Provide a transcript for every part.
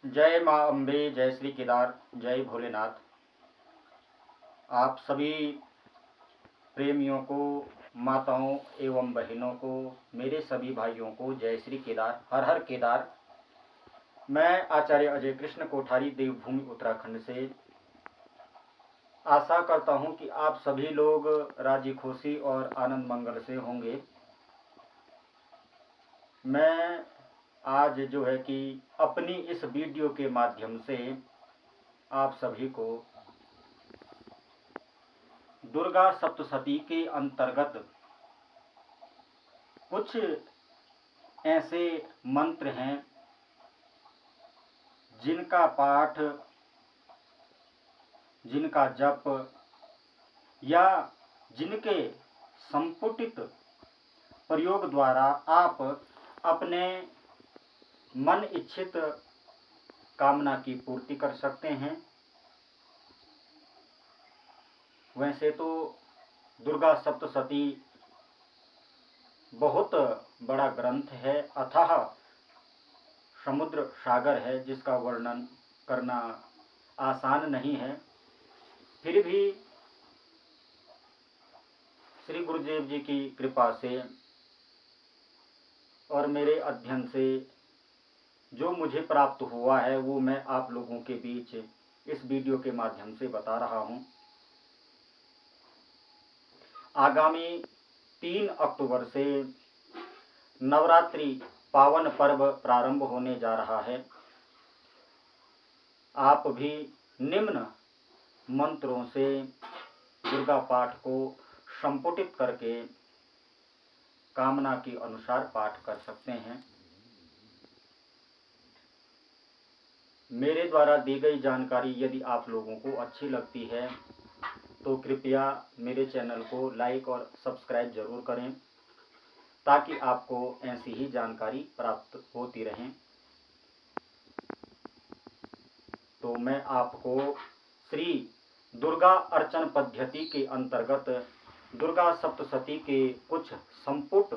जय माँ अम्बे, जय श्री केदार, जय भोलेनाथ। आप सभी प्रेमियों को, माताओं एवं बहनों को, मेरे सभी भाइयों को जय श्री केदार, हर हर केदार। मैं आचार्य अजय कृष्ण कोठारी, देवभूमि उत्तराखंड से आशा करता हूं कि आप सभी लोग राजी खुशी और आनंद मंगल से होंगे। मैं आज जो है कि अपनी इस वीडियो के माध्यम से आप सभी को दुर्गा सप्तशती के अंतर्गत कुछ ऐसे मंत्र हैं जिनका पाठ, जिनका जप या जिनके संपुटित प्रयोग द्वारा आप अपने मन इच्छित कामना की पूर्ति कर सकते हैं। वैसे तो दुर्गा सप्तशती बहुत बड़ा ग्रंथ है, अथाह समुद्र सागर है, जिसका वर्णन करना आसान नहीं है। फिर भी श्री गुरुदेव जी की कृपा से और मेरे अध्ययन से जो मुझे प्राप्त हुआ है वो मैं आप लोगों के बीच इस वीडियो के माध्यम से बता रहा हूं। आगामी 3 अक्टूबर से नवरात्रि पावन पर्व प्रारंभ होने जा रहा है। आप भी निम्न मंत्रों से दुर्गा पाठ को संपुटित करके कामना के अनुसार पाठ कर सकते हैं। मेरे द्वारा दी गई जानकारी यदि आप लोगों को अच्छी लगती है तो कृपया मेरे चैनल को लाइक और सब्सक्राइब जरूर करें, ताकि आपको ऐसी ही जानकारी प्राप्त होती रहे। तो मैं आपको श्री दुर्गा अर्चन पद्धति के अंतर्गत दुर्गा सप्तशती के कुछ संपुट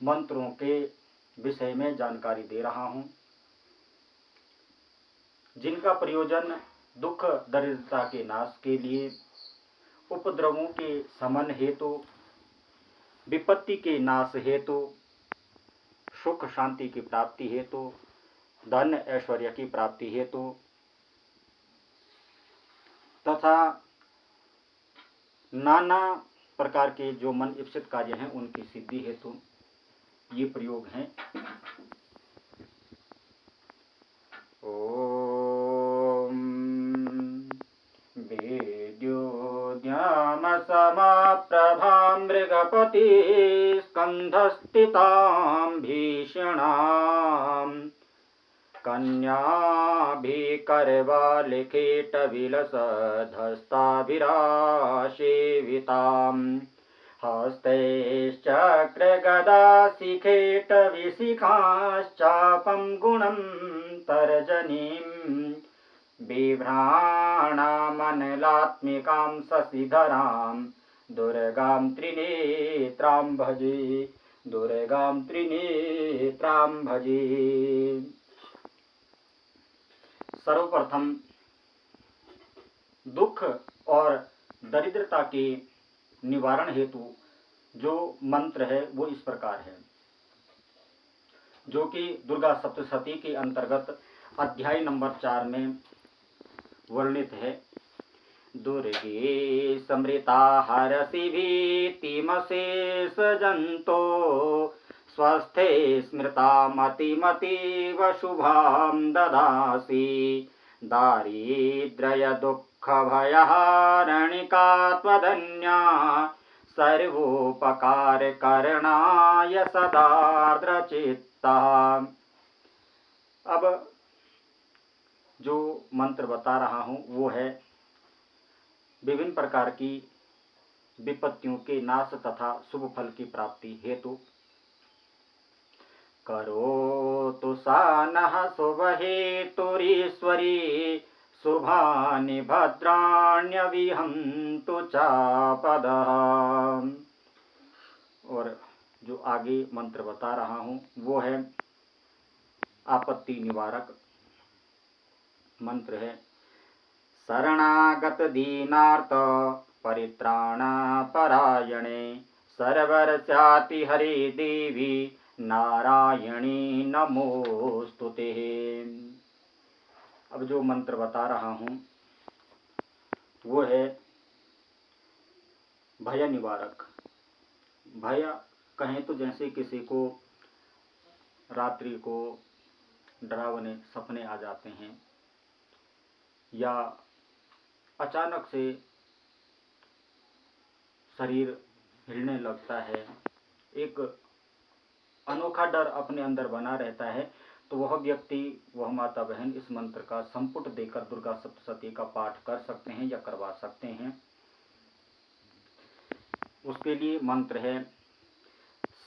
मंत्रों के विषय में जानकारी दे रहा हूं, जिनका प्रयोजन दुख दरिद्रता के नाश के लिए, उपद्रवों के शमन हेतु, विपत्ति के नाश हेतु, सुख शांति की प्राप्ति हेतु, धन ऐश्वर्य की प्राप्ति हेतु तथा नाना प्रकार के जो मन इप्सित कार्य हैं उनकी सिद्धि हेतु ये प्रयोग हैं। ओम वेद्योद्याम समाप्रभां मृगपति स्कंधस्थितां भीषणाम् कन्याभिकरवालिखेटविलसधस्ताभिरासेविताम् हस्तैश्चक्रगदाशिखेटविशिखाश्चापं गुणं तर्जनीं बिभ्राणामनलात्मिकां शशिधरां दुर्गां त्रिनेत्रां भजे, दुर्गां त्रिनेत्रां भजे। सर्वप्रथम दुख और दरिद्रता के निवारण हेतु जो मंत्र है वो इस प्रकार है, जो कि दुर्गा सप्तशती के अंतर्गत अध्याय नंबर 4 में वर्णित है। दुर्गे समृता हरसि भीतिमशेष जंतो स्वस्थे स्मृता मतिमतीव शुभां ददासि दारिद्र्य दुःख भयहारणिका त्वदन्या सर्वोपकार करणाय सदार्द्रचित्ता। अब जो मंत्र बता रहा हूं वो है विभिन्न प्रकार की विपत्तियों के नाश तथा शुभ फल की प्राप्ति हेतु। करोतु सा नः शुभहेतुरीश्वरी शुभानि भद्राण्यविहन्तु चापदः। और जो आगे मंत्र बता रहा हूं वो है आपत्ति निवारक। मंत्र है शरणागत दीनार्थ परित्राण परायणे सर्वरस्याति हरे देवी नारायणी नमोस्तुते। अब जो मंत्र बता रहा हूँ वो है भय निवारक। भय कहें तो जैसे किसी को रात्रि को डरावने सपने आ जाते हैं या अचानक से शरीर हिलने लगता है, एक अनोखा डर अपने अंदर बना रहता है, तो वह व्यक्ति, वह माता बहन इस मंत्र का संपुट देकर दुर्गा सप्तशती का पाठ कर सकते हैं या करवा सकते हैं। उसके लिए मंत्र है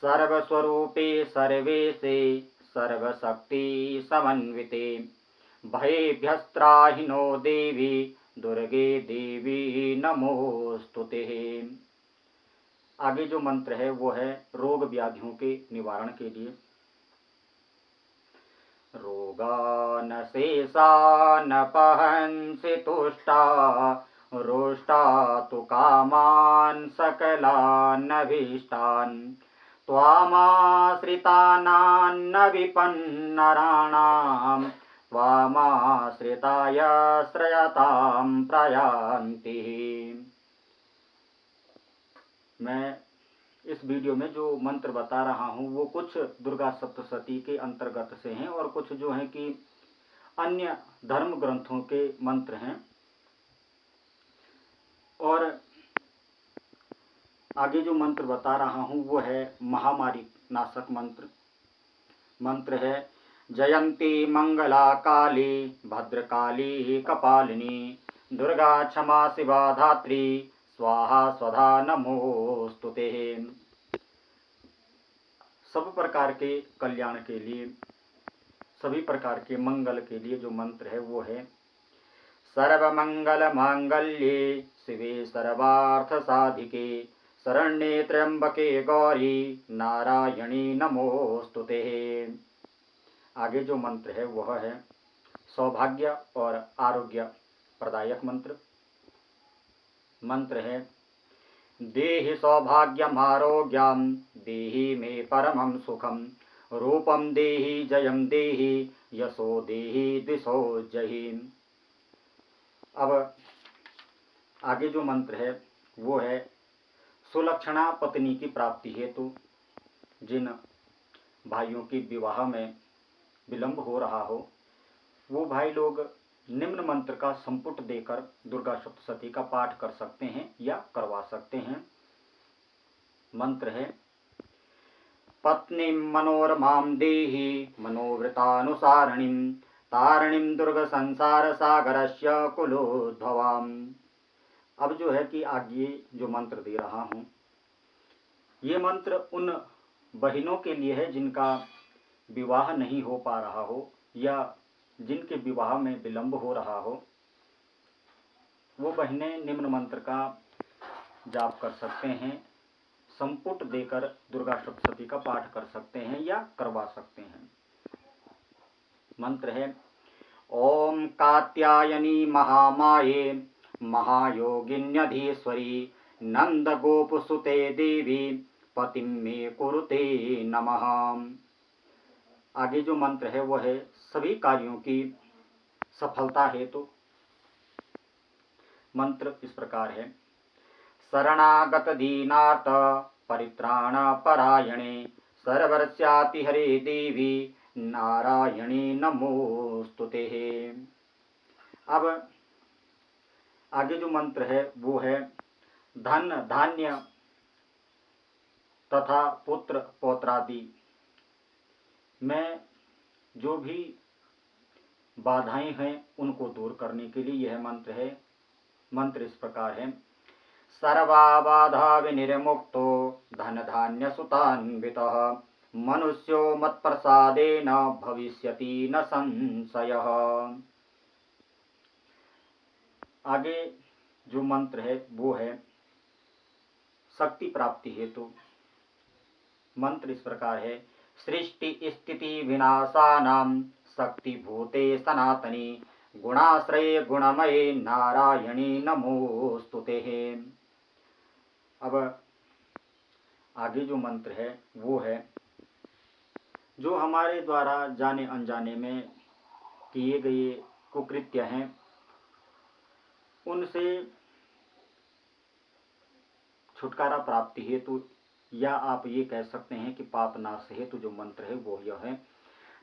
सर्वस्वरूपे सर्वेशे सर्वशक्ति समन्विते भयेभ्यस्त्राहिनो देवी दुर्गे देवी नमोस्तुते। आगे जो मंत्र है वो है रोग व्याधियों के निवारण के लिए। रोगान शेषान पहंसि तुष्टा रोष्टा तु कामान सकलानभीष्टान् त्वामाश्रितानान्न विपन्नराणां त्वामाश्रिताय श्रयतां प्रयान्ति। मैं इस वीडियो में जो मंत्र बता रहा हूँ वो कुछ दुर्गा सप्तशती के अंतर्गत से हैं और कुछ जो हैं कि अन्य धर्म ग्रंथों के मंत्र हैं। और आगे जो मंत्र बता रहा हूँ वो है महामारी नाशक मंत्र। मंत्र है जयंती मंगला काली भद्रकाली कपालिनी दुर्गा क्षमा शिवा धात्री स्वाहा स्वधा नमोस्तुते। सब प्रकार के कल्याण के लिए, सभी प्रकार के मंगल के लिए जो मंत्र है वो है सर्वमंगल मांगल्ये शिवे सर्वार्थ साधिके शरण्ये त्र्यंबके गौरी नारायणी नमोस्तुते। आगे जो मंत्र है वह है सौभाग्य और आरोग्य प्रदायक मंत्र। मंत्र है देहि सौभाग्यम आरोग्यम देहि मे परमं सुखम रूपम देहि जयम देहि यशो देहि दिशो जहि। अब आगे जो मंत्र है वो है सुलक्षणा पत्नी की प्राप्ति हेतु जिन भाइयों की विवाह में विलंब हो रहा हो वो भाई लोग निम्न मंत्र का संपुट देकर दुर्गा सप्तशती का पाठ कर सकते हैं या करवा सकते हैं। मंत्र है पत्नी मनोरमां देहि मनोवृतानुसारिणीं तारिणीं दुर्ग संसार सागरस्य कुलोद्भवाम्। अब जो है कि आगे जो मंत्र दे रहा हूँ ये मंत्र उन बहनों के लिए है जिनका विवाह नहीं हो पा रहा हो या जिनके विवाह में विलंब हो रहा हो। वो बहनें निम्न मंत्र का जाप कर सकते हैं, संपुट देकर दुर्गा सप्तशती का पाठ कर सकते हैं या करवा सकते हैं। मंत्र है ओम कात्यायनी महामाये महायोगिन्यधीश्वरी नंद गोपसुते देवी पतिं मे कुरुते नमः। आगे जो मंत्र है वह है सभी कार्यों की सफलता हेतु। मंत्र इस प्रकार है शरणागत दीनार्थ परित्राण परायणे सर्वरस्याति हरे देवी नारायणी नमोस्तुते। अब आगे जो मंत्र है वो है धन धान्य तथा पुत्र पौत्रादि में जो भी बाधाएं हैं उनको दूर करने के लिए यह मंत्र है। मंत्र इस प्रकार है सर्वा बाधा विनिर्मुक्तो धन धान्य सुतान्वितः मनुष्यो मत्प्रसादेन भविष्यति न संशयः। आगे जो मंत्र है वो है शक्ति प्राप्ति हेतु। मंत्र इस प्रकार है सृष्टि स्थिति विनाशानां शक्ति भूते सनातनी गुणाश्रये गुणमये नारायणी नमोस्तुते। अब आगे जो मंत्र है वो है, जो हमारे द्वारा जाने अनजाने में किए गए कुकृत्य हैं उनसे छुटकारा प्राप्ति हेतु, या आप ये कह सकते हैं कि पाप नाश हेतु जो मंत्र है वो यह है,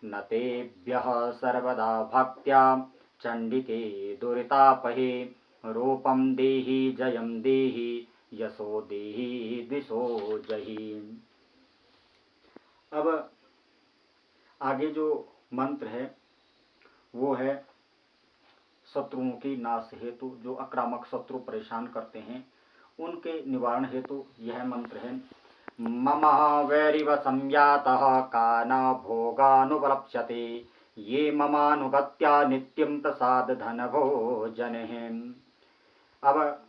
न तेभ्यः सर्वदा भक्त्या चंडिके दुरितापहे रूपम देहि जयम देहि यशो देहि दिशो जहि। अब आगे जो मंत्र है वो है शत्रुओं की नाश हेतु, जो आक्रामक शत्रु परेशान करते हैं उनके निवारण हेतु यह मंत्र है, मम वैरिव संयातः कान भोगानुपलप्स्यते ये ममानुगत्या नित्यं प्रसाद धन भोजन है। अब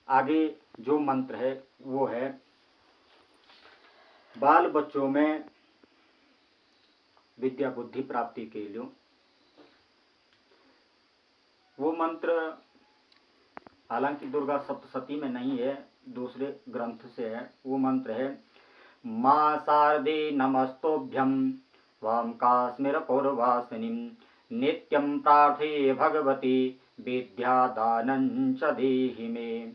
आगे जो मंत्र है वो है, बाल बच्चों में विद्या बुद्धि प्राप्ति के लिए वो मंत्र हालांकि दुर्गा सप्तशती में नहीं है, दूसरे ग्रंथ से है। वो मंत्र है, मां शारदे नमस्तोभ्यं वाम काश्मीर पौर्वासिनीं नित्यं प्रार्थये भगवती विद्यादानं च देहि मे।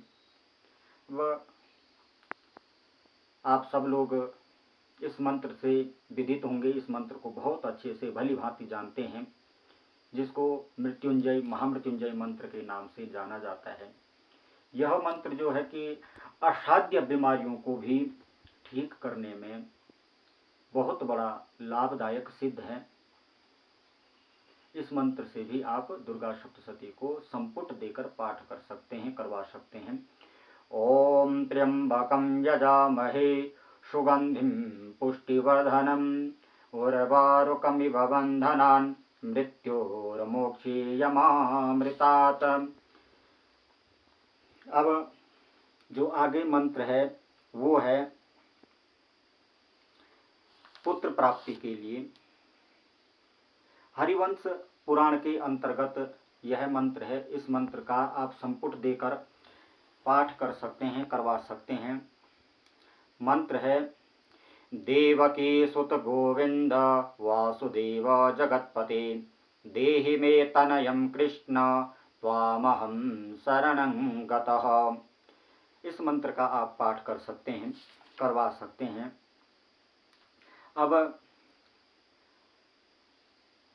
आप सब लोग इस मंत्र से विदित होंगे, इस मंत्र को बहुत अच्छे से भली भांति जानते हैं, जिसको मृत्युंजय महामृत्युंजय मंत्र के नाम से जाना जाता है। यह मंत्र जो है कि असाध्य बीमारियों को भी ठीक करने में बहुत बड़ा लाभदायक सिद्ध है। इस मंत्र से भी आप दुर्गा सप्तशती को संपुट देकर पाठ कर सकते हैं, करवा सकते हैं। ओम त्र्यंबकं यजामहे सुगंधिं पुष्टिवर्धनम् उर्वारुकमिव बन्धनान् मृत्योर्मोक्षीयमामृतात्। अब जो आगे मंत्र है वो है पुत्र प्राप्ति के लिए। हरिवंश पुराण के अंतर्गत यह मंत्र है। इस मंत्र का आप संपुट देकर पाठ कर सकते हैं, करवा सकते हैं। मंत्र है, देवकी सुत गोविंद वासुदेव जगत्पते देहि मे तनयं कृष्ण त्वामहं शरणं गतः। इस मंत्र का आप पाठ कर सकते हैं, करवा सकते हैं। अब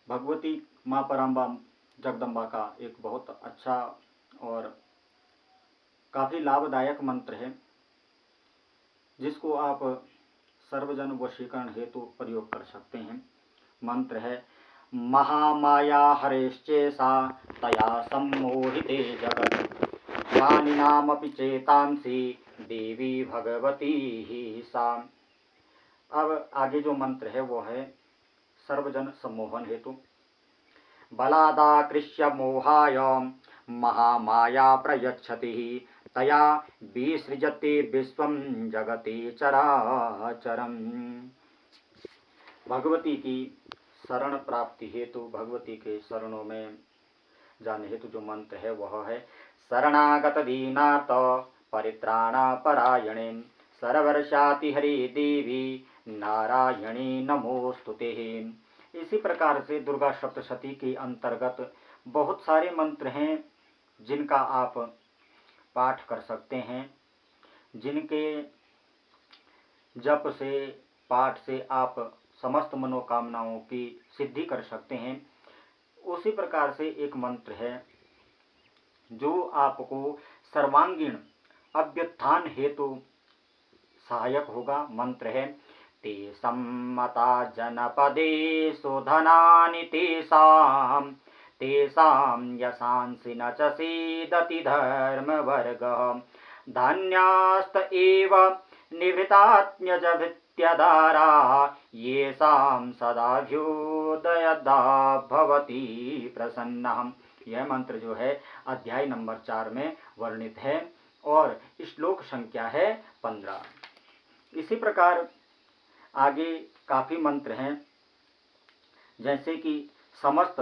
भगवती माँ पराम्बा जगदम्बा का एक बहुत अच्छा और काफ़ी लाभदायक मंत्र है, जिसको आप सर्वजन वशीकरण हेतु प्रयोग कर सकते हैं। मंत्र है, महामाया हरेश्चेषा तया सम्मोहिते जगत् ज्ञानिनामपि चेतांसि देवी भगवती ही सा। अब आगे जो मंत्र है वो है सर्वजन सम्मोहन हेतु। बलादाकृष्य मोहाय महामाया प्रयच्छति तया विसृजति विश्वं जगति चराचरम्। भगवती की शरण प्राप्ति हेतु, भगवती के शरणों में जाने हेतु जो मंत्र है वह है, शरणागत दीनार्थ परित्राणापरायणे सर्वर्षाति हरि देवी नारायणी नमोस्तुते। इसी प्रकार से दुर्गा सप्तशती के अंतर्गत बहुत सारे मंत्र हैं जिनका आप पाठ कर सकते हैं, जिनके जप से, पाठ से आप समस्त मनोकामनाओं की सिद्धि कर सकते हैं। उसी प्रकार से एक मंत्र है जो आपको सर्वांगीण अभ्युत्थान हेतु सहायक होगा। मंत्र है, ते सम्मता जनपदे सुधनानि तेषां यशांसि न च सीदति धर्मवर्गः धन्यास्त एव निभृतात्म्यजभृत्यदारा येषां सदाभ्युदयदा भवति प्रसन्नः। यह मंत्र जो है अध्याय नंबर 4 में वर्णित है और श्लोक संख्या है 15। इसी प्रकार आगे काफ़ी मंत्र हैं, जैसे कि समस्त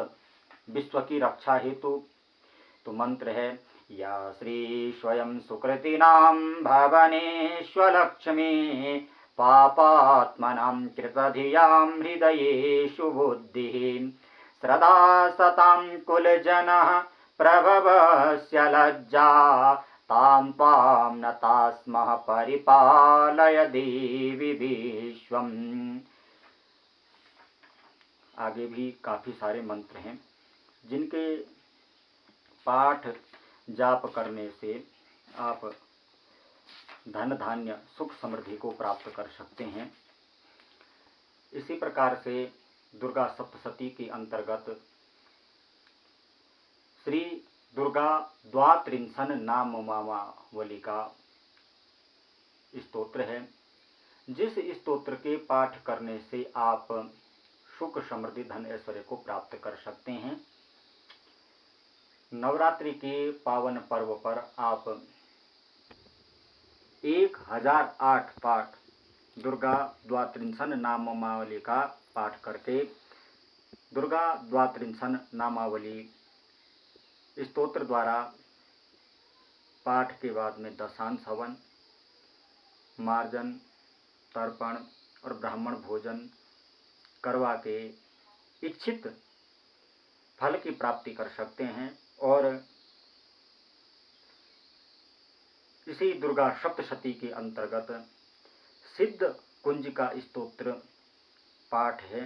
विश्व की रक्षा हेतु। तो मंत्र है, या श्री स्वयं सुकृतिनां भवनेष्वलक्ष्मी पापात्मनां कृतधियां हृदयेषु बुद्धिः सदा सतां कुलजनः प्रभवस्य लज्जा तां त्वां नता स्मः परिपालय देवी विश्वम्। आगे भी काफ़ी सारे मंत्र हैं जिनके पाठ जाप करने से आप धन धान्य सुख समृद्धि को प्राप्त कर सकते हैं। इसी प्रकार से दुर्गा सप्तशती के अंतर्गत श्री दुर्गा द्वात्रिंशन नामावली का स्तोत्र है, जिस स्तोत्र के पाठ करने से आप सुख समृद्धि धन ऐश्वर्य को प्राप्त कर सकते हैं। नवरात्रि के पावन पर्व पर आप 1008 पाठ दुर्गा द्वात्रिंशन नामावली का पाठ करके दुर्गा द्वात्रिंशन नामावली स्तोत्र द्वारा पाठ के बाद में दशांश हवन, मार्जन, तर्पण और ब्राह्मण भोजन करवा के इच्छित फल की प्राप्ति कर सकते हैं। और इसी दुर्गा सप्तशती के अंतर्गत सिद्ध कुंज का स्तोत्र पाठ है।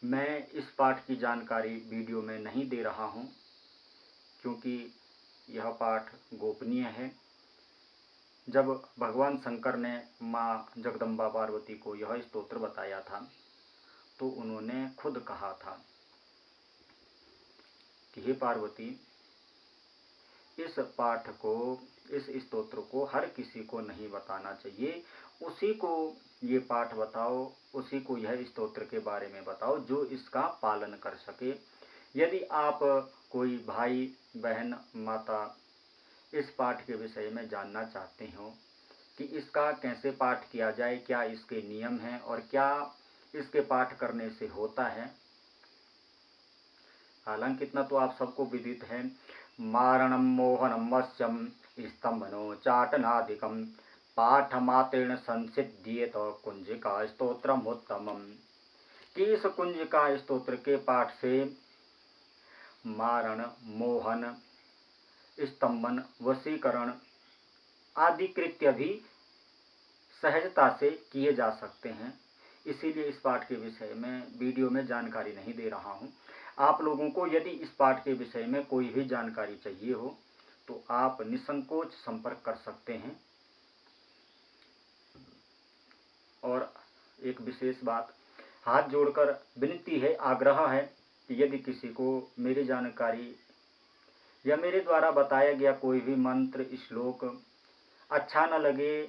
मैं इस पाठ की जानकारी वीडियो में नहीं दे रहा हूं, क्योंकि यह पाठ गोपनीय है। जब भगवान शंकर ने माँ जगदम्बा पार्वती को यह स्तोत्र बताया था तो उन्होंने खुद कहा था कि हे पार्वती, इस पाठ को, इस स्तोत्र को हर किसी को नहीं बताना चाहिए, उसी को ये पाठ बताओ, उसी को यह स्तोत्र के बारे में बताओ जो इसका पालन कर सके। यदि आप कोई भाई बहन माता इस पाठ के विषय में जानना चाहते हो कि इसका कैसे पाठ किया जाए, क्या इसके नियम हैं और क्या इसके पाठ करने से होता है, हालांकि इतना तो आप सबको विदित है। मारणं मोहनं वश्यं स्तंभनो चाटनादिकं पाठमात्रेण संसिद्ध्येत कुंजिका स्तोत्रमुत्तमम्। कि इस कुंजिका स्तोत्र के पाठ से मारण, मोहन, स्तंभन, वशीकरण आदि कृत्य भी सहजता से किए जा सकते हैं। इसीलिए इस पाठ के विषय में वीडियो में जानकारी नहीं दे रहा हूँ। आप लोगों को यदि इस पाठ के विषय में कोई भी जानकारी चाहिए हो तो आप निसंकोच संपर्क कर सकते हैं। और एक विशेष बात, हाथ जोड़कर विनती है, आग्रह है कि यदि किसी को मेरी जानकारी या मेरे द्वारा बताया गया कोई भी मंत्र, श्लोक अच्छा न लगे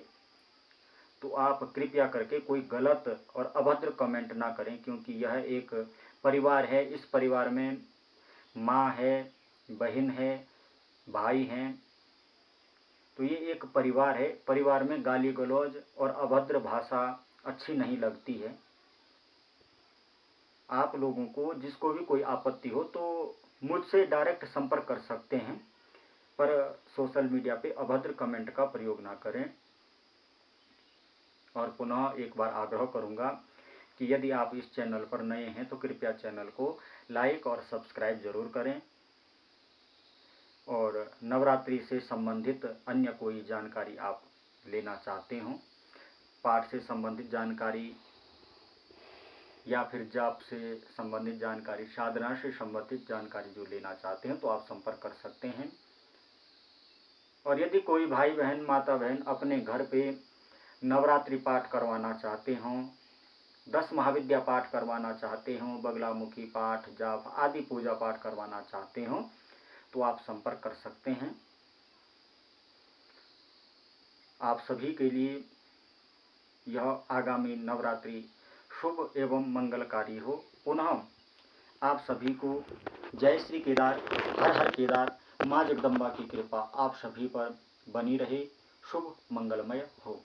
तो आप कृपया करके कोई गलत और अभद्र कमेंट ना करें, क्योंकि यह एक परिवार है। इस परिवार में माँ है, बहन है, भाई हैं, तो ये एक परिवार है। परिवार में गाली गलौज और अभद्र भाषा अच्छी नहीं लगती है। आप लोगों को जिसको भी कोई आपत्ति हो तो मुझसे डायरेक्ट संपर्क कर सकते हैं, पर सोशल मीडिया पे अभद्र कमेंट का प्रयोग ना करें। और पुनः एक बार आग्रह करूंगा कि यदि आप इस चैनल पर नए हैं तो कृपया चैनल को लाइक और सब्सक्राइब जरूर करें। और नवरात्रि से संबंधित अन्य कोई जानकारी आप लेना चाहते हो, पाठ से संबंधित जानकारी या फिर जाप से संबंधित जानकारी, साधना से संबंधित जानकारी जो लेना चाहते हैं तो आप संपर्क कर सकते हैं। और यदि कोई भाई बहन, माता बहन अपने घर पे नवरात्रि पाठ करवाना चाहते हों, 10 महाविद्या पाठ करवाना चाहते हों, बगलामुखी पाठ, जाप आदि पूजा पाठ करवाना चाहते हों तो आप संपर्क कर सकते हैं। आप सभी के लिए यह आगामी नवरात्रि शुभ एवं मंगलकारी हो। पुनः आप सभी को जय श्री केदार, हर हर केदार, माँ जगदम्बा की कृपा आप सभी पर बनी रहे, शुभ मंगलमय हो।